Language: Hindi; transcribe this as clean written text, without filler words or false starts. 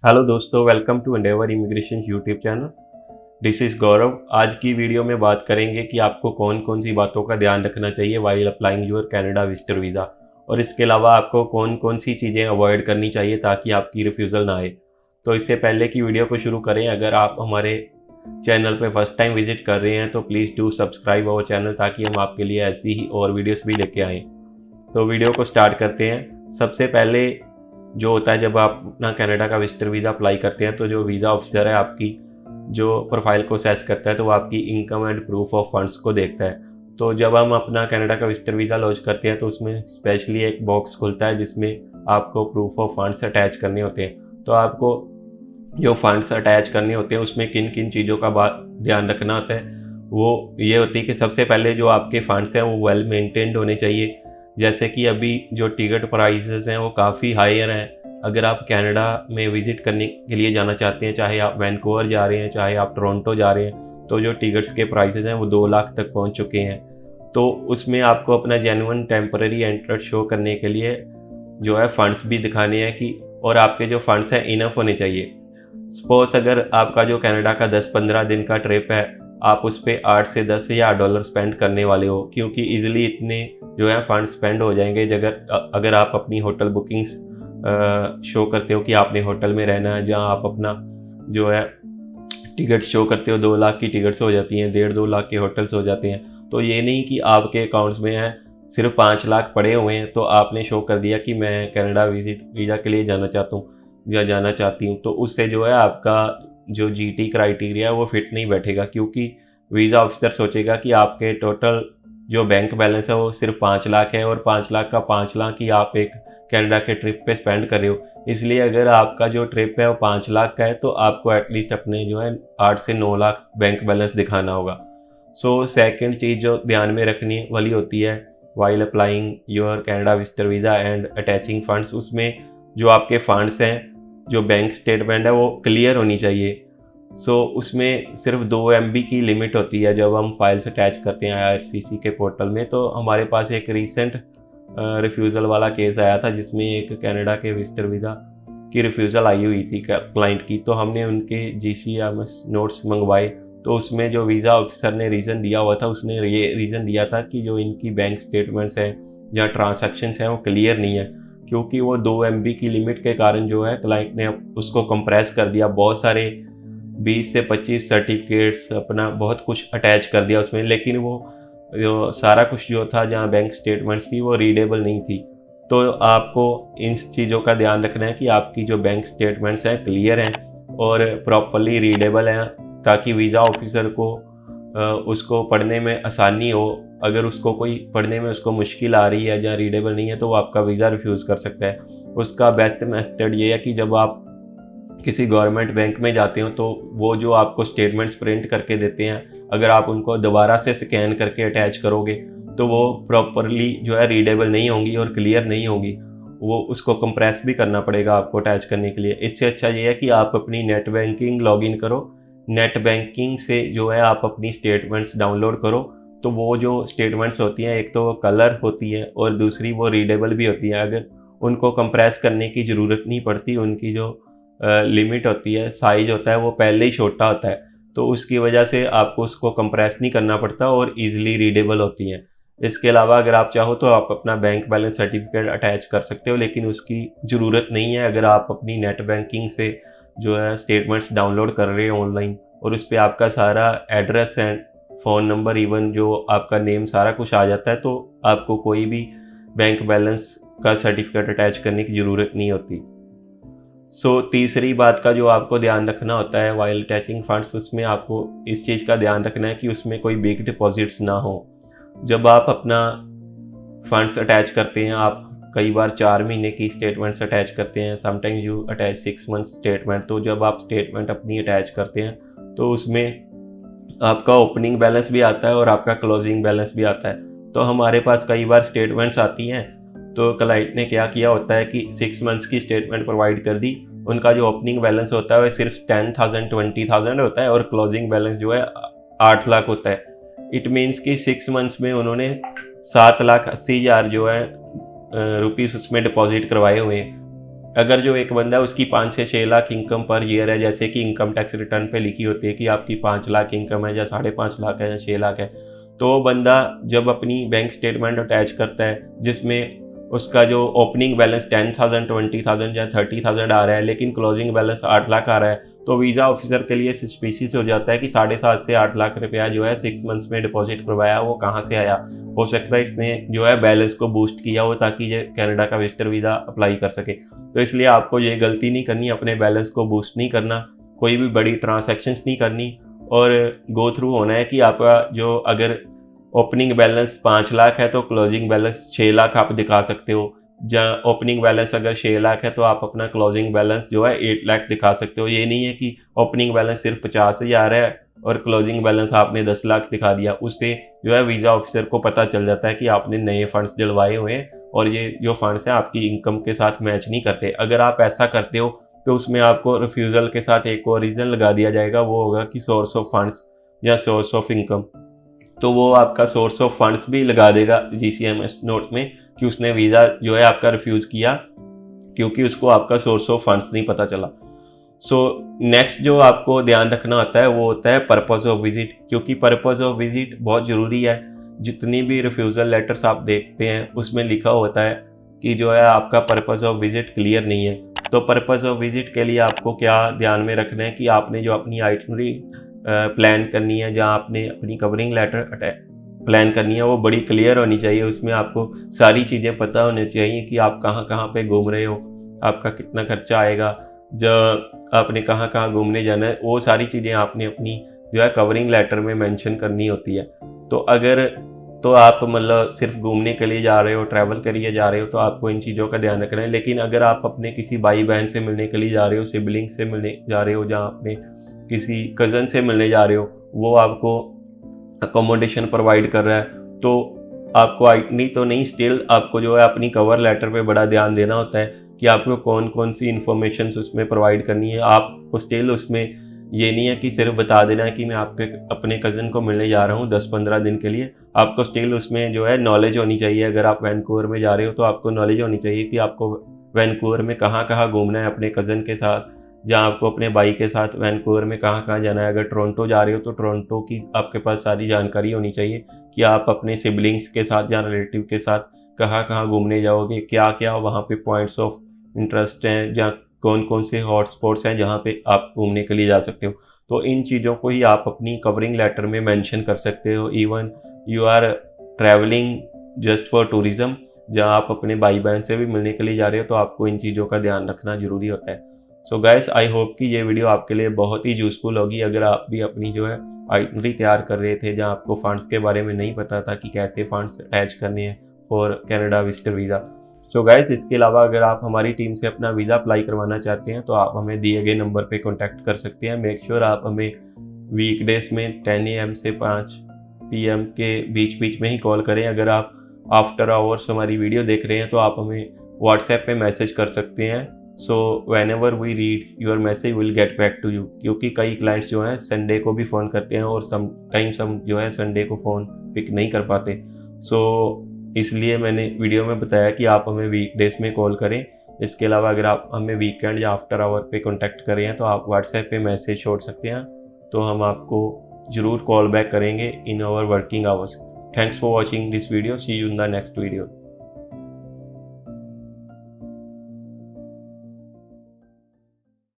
हेलो दोस्तों, welcome to Endeavour Immigration YouTube channel. This is Gaurav. आज की वीडियो में बात करेंगे कि आपको कौन कौन सी बातों का ध्यान रखना चाहिए while applying your Canada visitor visa, और इसके अलावा आपको कौन कौन सी चीज़ें अवॉइड करनी चाहिए ताकि आपकी रिफ्यूज़ल ना आए। तो इससे पहले कि वीडियो को शुरू करें, अगर आप हमारे चैनल पर फर्स्ट टाइम विजिट कर रहे हैं तो please do subscribe our channel ताकि हम आपके लिए ऐसी ही और वीडियोज़ भी लेके आएँ। तो वीडियो को स्टार्ट करते हैं। सबसे पहले जो होता है, जब आप अपना कनाडा का विजिटर वीज़ा अप्लाई करते हैं तो जो वीज़ा ऑफिसर है आपकी जो प्रोफाइल को असेस करता है तो वो आपकी income and proof of funds को देखता है। तो जब हम अपना कनाडा का विजिटर वीज़ा लॉन्च करते हैं तो उसमें स्पेशली एक बॉक्स खुलता है जिसमें आपको प्रूफ ऑफ फंड्स अटैच करने होते हैं। तो आपको जो फंड्स अटैच करने होते हैं उसमें किन किन चीज़ों का ध्यान रखना होता है, वो ये होती है कि सबसे पहले जो आपके फंड्स हैं वो वेल मेंटेन्ड होने चाहिए। जैसे कि अभी जो टिकट प्राइसेस हैं वो काफ़ी हायर हैं। अगर आप कनाडा में विज़िट करने के लिए जाना चाहते हैं, चाहे आप वैंकूवर जा रहे हैं चाहे आप टोरंटो जा रहे हैं, तो जो टिकट्स के प्राइसेस हैं वो 2 लाख तक पहुंच चुके हैं। तो उसमें आपको अपना जेन्युइन टेम्पररी एंट्रेंस शो करने के लिए जो है फंड्स भी दिखाने हैं कि, और आपके जो फंड्स हैं इनफ होने चाहिए। सपोज अगर आपका जो कनाडा का 10-15 दिन का ट्रिप है, आप उस पर 8 से 10 हज़ार डॉलर स्पेंड करने वाले हो, क्योंकि ईजिली इतने जो है फंड स्पेंड हो जाएंगे अगर आप अपनी होटल बुकिंग्स शो करते हो कि आपने होटल में रहना है, जहाँ आप अपना जो है टिकट शो करते हो 2 लाख की टिकट्स हो जाती हैं, 1.5-2 लाख के होटल्स हो जाते हैं। तो ये नहीं कि आपके अकाउंट्स में है सिर्फ 5 लाख पड़े हुए हैं तो आपने शो कर दिया कि मैं कनाडा वीज़ा के लिए जाना चाहता हूँ या जाना चाहती हूँ, तो उससे जो है आपका जो जीटी क्राइटेरिया है वो फिट नहीं बैठेगा, क्योंकि वीज़ा ऑफिसर सोचेगा कि आपके टोटल जो बैंक बैलेंस है वो सिर्फ 5 लाख है, और 5 लाख का 5 लाख ही आप एक कनाडा के ट्रिप पे स्पेंड कर रहे हो। इसलिए अगर आपका जो ट्रिप है वो 5 लाख का है तो आपको एटलीस्ट अपने जो है 8 से 9 लाख बैंक बैलेंस दिखाना होगा। सो सेकंड चीज़ जो ध्यान में रखने वाली होती है while applying your Canada visitor visa and attaching funds, उसमें जो आपके फंड्स हैं, जो बैंक स्टेटमेंट है वो क्लियर होनी चाहिए। उसमें सिर्फ 2 MB की लिमिट होती है जब हम फाइल्स अटैच करते हैं IRCC के पोर्टल में। तो हमारे पास एक रीसेंट रिफ्यूज़ल वाला केस आया था जिसमें एक कनाडा के विजिटर वीज़ा की रिफ्यूज़ल आई हुई थी क्लाइंट की। तो हमने उनके GCMS नोट्स मंगवाए, तो उसमें जो वीज़ा ऑफिसर ने रीज़न दिया हुआ था, उसने ये रीज़न दिया था कि जो इनकी बैंक स्टेटमेंट्स हैं या ट्रांसैक्शंस हैं वो क्लियर नहीं है, क्योंकि वो 2 MB की लिमिट के कारण जो है क्लाइंट ने उसको कंप्रेस कर दिया, बहुत सारे 20 से 25 सर्टिफिकेट्स अपना बहुत कुछ अटैच कर दिया उसमें, लेकिन वो जो सारा कुछ जो था जहाँ बैंक स्टेटमेंट्स थी वो रीडेबल नहीं थी। तो आपको इन चीज़ों का ध्यान रखना है कि आपकी जो बैंक स्टेटमेंट्स हैं क्लियर हैं और प्रॉपरली रीडेबल हैं, ताकि वीज़ा ऑफिसर को उसको पढ़ने में आसानी हो। अगर उसको कोई पढ़ने में उसको मुश्किल आ रही है या रीडेबल नहीं है तो वो आपका वीज़ा रिफ्यूज़ कर सकता है। उसका बेस्ट मेथड ये है कि जब आप किसी गवर्नमेंट बैंक में जाते हो तो वो जो आपको स्टेटमेंट्स प्रिंट करके देते हैं, अगर आप उनको दोबारा से स्कैन करके अटैच करोगे तो वो प्रॉपरली जो है रीडेबल नहीं होंगी और क्लियर नहीं होंगी। वो उसको कंप्रेस भी करना पड़ेगा आपको अटैच करने के लिए। इससे अच्छा ये है कि आप अपनी नेट बैंकिंग लॉगिन करो, नेट बैंकिंग से जो है आप अपनी स्टेटमेंट्स डाउनलोड करो। तो वो जो स्टेटमेंट्स होती हैं, एक तो वो कलर होती है और दूसरी वो रीडेबल भी होती है। अगर उनको कंप्रेस करने की ज़रूरत नहीं पड़ती, उनकी जो लिमिट होती है, साइज होता है, वो पहले ही छोटा होता है, तो उसकी वजह से आपको उसको कंप्रेस नहीं करना पड़ता और इजीली रीडेबल होती हैं। इसके अलावा अगर आप चाहो तो आप अपना बैंक बैलेंस सर्टिफिकेट अटैच कर सकते हो, लेकिन उसकी ज़रूरत नहीं है अगर आप अपनी नेट बैंकिंग से जो है स्टेटमेंट्स डाउनलोड कर रहे हो ऑनलाइन, और उस पर आपका सारा address and phone number, even जो आपका नेम, सारा कुछ आ जाता है, तो आपको कोई भी बैंक बैलेंस का सर्टिफिकेट अटैच करने की ज़रूरत नहीं होती। तीसरी बात का जो आपको ध्यान रखना होता है वाइल अटैचिंग फंड्स, उसमें आपको इस चीज़ का ध्यान रखना है कि उसमें कोई बिग डिपॉजिट्स ना हो। जब आप अपना फंड्स अटैच करते हैं, आप कई बार 4 महीने की स्टेटमेंट्स अटैच करते हैं, sometimes you attach 6 months statement. तो जब आप स्टेटमेंट अपनी अटैच करते हैं तो उसमें आपका ओपनिंग बैलेंस भी आता है और आपका क्लोजिंग बैलेंस भी आता है। तो हमारे पास कई बार स्टेटमेंट्स आती हैं, तो क्लाइंट ने क्या किया होता है कि 6 मंथ्स की स्टेटमेंट प्रोवाइड कर दी, उनका जो ओपनिंग बैलेंस होता है वह सिर्फ 10,000 20,000 होता है और क्लोजिंग बैलेंस जो है 8 लाख होता है। इट मीन्स कि 6 मंथ्स में उन्होंने 7,80,000 जो है रुपीस उसमें डिपॉजिट करवाए हुए हैं। अगर जो एक बंदा है उसकी 5 से 6 लाख इनकम पर ईयर है, जैसे कि इनकम टैक्स रिटर्न पे लिखी होती है कि आपकी 5 लाख इनकम है या 5.5 लाख है या 6 लाख है, तो वो बंदा जब अपनी बैंक स्टेटमेंट अटैच करता है जिसमें उसका जो ओपनिंग बैलेंस 10,000, 20,000 या 30,000 आ रहा है लेकिन क्लोजिंग बैलेंस 8 लाख आ रहा है, तो वीज़ा ऑफिसर के लिए सस्पिशियस हो जाता है कि 7.5 से 8 लाख रुपया जो है 6 मंथ्स में डिपॉजिट करवाया वो कहाँ से आया। हो सकता है इसने जो है बैलेंस को बूस्ट किया हो ताकि ये कनाडा का विजिटर वीज़ा अप्लाई कर सके। तो इसलिए आपको ये गलती नहीं करनी, अपने बैलेंस को बूस्ट नहीं करना, कोई भी बड़ी ट्रांजैक्शंस नहीं करनी और गो थ्रू होना है कि आपका जो अगर ओपनिंग बैलेंस 5 लाख है तो क्लोजिंग बैलेंस 6 लाख आप दिखा सकते हो। जहाँ ओपनिंग बैलेंस अगर 6 लाख है तो आप अपना क्लोजिंग बैलेंस जो है 8 लाख दिखा सकते हो। ये नहीं है कि ओपनिंग बैलेंस सिर्फ 50,000 है और क्लोजिंग बैलेंस आपने 10 लाख दिखा दिया। उससे जो है वीज़ा ऑफिसर को पता चल जाता है कि आपने नए फंड्स डलवाए हुए हैं और ये जो फंड्स हैं आपकी इनकम के साथ मैच नहीं करते। अगर आप ऐसा करते हो तो उसमें आपको रिफ्यूज़ल के साथ एक और रीज़न लगा दिया जाएगा, वो होगा कि सोर्स ऑफ फंड्स या सोर्स ऑफ इनकम। तो वो आपका सोर्स ऑफ फंड्स भी लगा देगा GCMS नोट में कि उसने वीज़ा जो है आपका रिफ्यूज़ किया क्योंकि उसको आपका सोर्स ऑफ फंड्स नहीं पता चला। सो नेक्स्ट जो आपको ध्यान रखना होता है वो होता है पर्पज़ ऑफ विजिट, क्योंकि पर्पज़ ऑफ विजिट बहुत ज़रूरी है। जितनी भी रिफ्यूज़ल लेटर्स आप देखते हैं उसमें लिखा होता है कि जो है आपका पर्पज़ ऑफ विजिट क्लियर नहीं है। तो पर्पज़ ऑफ विजिट के लिए आपको क्या ध्यान में रखना है कि आपने जो अपनी आइटनरी प्लान करनी है, जहाँ आपने अपनी कवरिंग लेटर प्लान करनी है, वो बड़ी क्लियर होनी चाहिए। उसमें आपको सारी चीज़ें पता होनी चाहिए कि आप कहाँ कहाँ पे घूम रहे हो, आपका कितना खर्चा आएगा, जो आपने कहाँ कहाँ घूमने जाना है, वो सारी चीज़ें आपने अपनी जो है कवरिंग लेटर में मेंशन करनी होती है। तो अगर तो आप मतलब सिर्फ घूमने के लिए जा रहे हो, ट्रैवल के लिए जा रहे हो, तो आपको इन चीज़ों का ध्यान रखना है। लेकिन अगर आप अपने किसी भाई बहन से मिलने के लिए जा रहे हो, सिबलिंग से मिलने जा रहे हो, जहाँ अपने किसी कज़न से मिलने जा रहे हो, वो आपको अकोमोडेशन प्रोवाइड कर रहा है, तो आपको आइटनी तो नहीं, स्टिल आपको जो है अपनी कवर लेटर पे बड़ा ध्यान देना होता है कि आपको कौन कौन सी इन्फॉर्मेशन उसमें प्रोवाइड करनी है। आपको स्टिल उसमें ये नहीं है कि सिर्फ बता देना है कि मैं आपके अपने कज़न को मिलने जा रहा हूँ 10-15 दिन के लिए। आपको स्टिल उसमें जो है नॉलेज होनी चाहिए। अगर आप वैंकूवर में जा रहे हो तो आपको नॉलेज होनी चाहिए कि आपको वैंकूवर में कहाँ कहाँ घूमना है अपने कज़न के साथ, जहाँ आपको अपने भाई के साथ वैंकूवर में कहाँ कहाँ जाना है। अगर टोरंटो जा रहे हो तो टोरंटो की आपके पास सारी जानकारी होनी चाहिए कि आप अपने सिबलिंग्स के साथ या रिलेटिव के साथ कहाँ कहाँ घूमने जाओगे, क्या क्या वहाँ पे पॉइंट्स ऑफ इंटरेस्ट हैं, जहाँ कौन कौन से हॉट स्पॉट्स हैं जहाँ पे आप घूमने के लिए जा सकते हो। तो इन चीज़ों को ही आप अपनी कवरिंग लेटर में मेंशन कर सकते हो। Even you are travelling just for tourism, जहाँ आप अपने भाई बहन से भी मिलने के लिए जा रहे हो, तो आपको इन चीज़ों का ध्यान रखना ज़रूरी होता है। सो गाइस, आई होप कि ये वीडियो आपके लिए बहुत ही यूज़फुल होगी। अगर आप भी अपनी जो है आइटनरी तैयार कर रहे थे, जहाँ आपको फंड्स के बारे में नहीं पता था कि कैसे फंड्स अटैच करने हैं for Canada visitor visa. So guys, इसके अलावा अगर आप हमारी टीम से अपना वीज़ा अप्लाई करवाना चाहते हैं तो आप हमें दिए गए नंबर पे कॉन्टैक्ट कर सकते हैं। मेक श्योर आप हमें वीकडेज में 10 AM से 5 PM के बीच में ही कॉल करें। अगर आप आफ्टर आवर्स हमारी वीडियो देख रहे हैं तो आप हमें व्हाट्सएप पे मैसेज कर सकते हैं। So whenever we read your message will get back to you, क्योंकि कई क्लाइंट्स जो हैं संडे को भी फ़ोन करते हैं और समटाइम्स हम जो है संडे को फ़ोन पिक नहीं कर पाते। सो इसलिए मैंने वीडियो में बताया कि आप हमें वीकडेज में कॉल करें। इसके अलावा अगर आप हमें वीकेंड या आफ्टर आवर पे कॉन्टैक्ट करें हैं तो आप व्हाट्सएप पे मैसेज छोड़ सकते हैं, तो हम आपको ज़रूर कॉल बैक करेंगे in our working hours. Thanks for watching this video. See you in the next video.